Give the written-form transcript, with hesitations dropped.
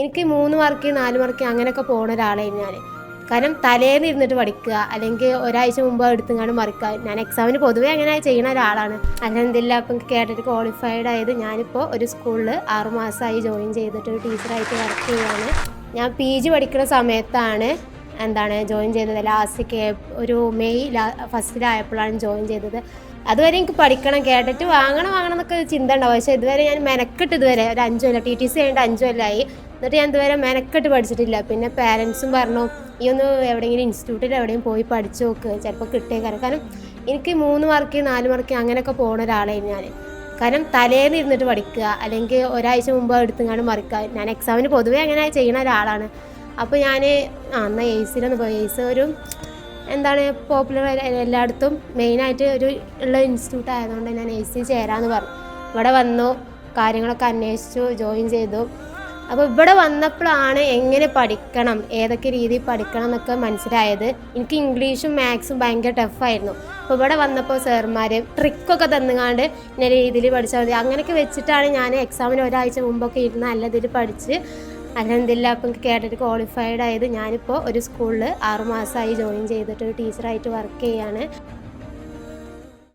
എനിക്ക് 3 mark 4 mark അങ്ങനെയൊക്കെ പോണ ഒരാളായിരുന്നു ഞാൻ. കാരണം തലേന്ന് ഇരുന്നിട്ട് പഠിക്കുക, അല്ലെങ്കിൽ ഒരാഴ്ച മുമ്പ് എടുത്തുങ്ങാണ്ട് മറിക്കുക. ഞാൻ എക്സാമിന് പൊതുവേ അങ്ങനെ ചെയ്യുന്ന ഒരാളാണ്. അൽഹംദുലില്ലാ അപ്പം കേട്ടിട്ട് ക്വാളിഫൈഡ് ആയത്. ഞാനിപ്പോൾ ഒരു സ്കൂളിൽ 6 മാസമായി ജോയിൻ ചെയ്തിട്ട് ഒരു ടീച്ചറായിട്ട് വർക്ക് ചെയ്യുകയാണ്. ഞാൻ PG പഠിക്കുന്ന സമയത്താണ് ജോയിൻ ചെയ്തത്. ലാസ്റ്റ് ഒരു മെയ് ഫസ്റ്റിലായപ്പോഴാണ് ജോയിൻ ചെയ്തത്. അതുവരെ എനിക്ക് പഠിക്കണം, കേട്ടിട്ട് വാങ്ങണം എന്നൊക്കെ ചിന്ത ഉണ്ടാവും. പക്ഷേ ഇതുവരെ ഞാൻ മെനക്കെട്ട് ഒരു 5 കൊല്ലം TTC കഴിഞ്ഞിട്ട് 5 കൊല്ലമായി. എന്നിട്ട് ഞാൻ ഇതുവരെ മെനക്കെട്ട് പഠിച്ചിട്ടില്ല. പിന്നെ പാരൻസും പറഞ്ഞു, ഈ ഒന്ന് എവിടെയെങ്കിലും ഇൻസ്റ്റിറ്റ്യൂട്ടിൽ എവിടെയും പോയി പഠിച്ചു നോക്ക്, ചിലപ്പോൾ കിട്ടിയേക്കാരം. കാരണം എനിക്ക് 3 മാർക്ക് 4 മാർക്ക് അങ്ങനെയൊക്കെ പോണ ഒരാളായിരുന്നു ഞാൻ. കാരണം തലേന്ന് ഇരുന്നിട്ട് പഠിക്കുക, അല്ലെങ്കിൽ ഒരാഴ്ച മുമ്പ് എടുത്തുങ്ങാണ്ട് മറിക്കുക. ഞാൻ എക്സാമിന് പൊതുവേ അങ്ങനെ ചെയ്യുന്ന ഒരാളാണ്. അപ്പോൾ ഞാൻ എന്നാൽ എയ്സിലൊന്ന് പോയി. എയ്സ് ഒരു പോപ്പുലർ എല്ലായിടത്തും മെയിനായിട്ട് ഉള്ള ഇൻസ്റ്റിറ്റ്യൂട്ട് ആയതുകൊണ്ട് ഞാൻ എയ്സിൽ ചേരാമെന്ന് പറഞ്ഞു. ഇവിടെ വന്നു, കാര്യങ്ങളൊക്കെ അന്വേഷിച്ചു, ജോയിൻ ചെയ്തു. അപ്പോൾ ഇവിടെ വന്നപ്പോഴാണ് എങ്ങനെ പഠിക്കണം, ഏതൊക്കെ രീതിയിൽ പഠിക്കണം എന്നൊക്കെ മനസ്സിലായത്. എനിക്ക് ഇംഗ്ലീഷും മാത്സും ഭയങ്കര ടഫായിരുന്നു. അപ്പോൾ ഇവിടെ വന്നപ്പോൾ സാർമാർ ട്രിക്കൊക്കെ തന്നുകാണ്ട് ഇന്ന രീതിയിൽ പഠിച്ചാൽ മതി അങ്ങനെയൊക്കെ വെച്ചിട്ടാണ് ഞാൻ എക്സാമിന് ഒരാഴ്ച മുമ്പൊക്കെ ഇരുന്ന് നല്ല ഇതിൽ പഠിച്ച് അൽഹംദുലില്ലാ അപ്പം കേട്ടിട്ട് ക്വാളിഫൈഡ് ആയത്. ഞാനിപ്പോൾ ഒരു സ്കൂളിൽ 6 മാസമായി ജോയിൻ ചെയ്തിട്ട് ഒരു ടീച്ചറായിട്ട് വർക്ക് ചെയ്യുകയാണ്.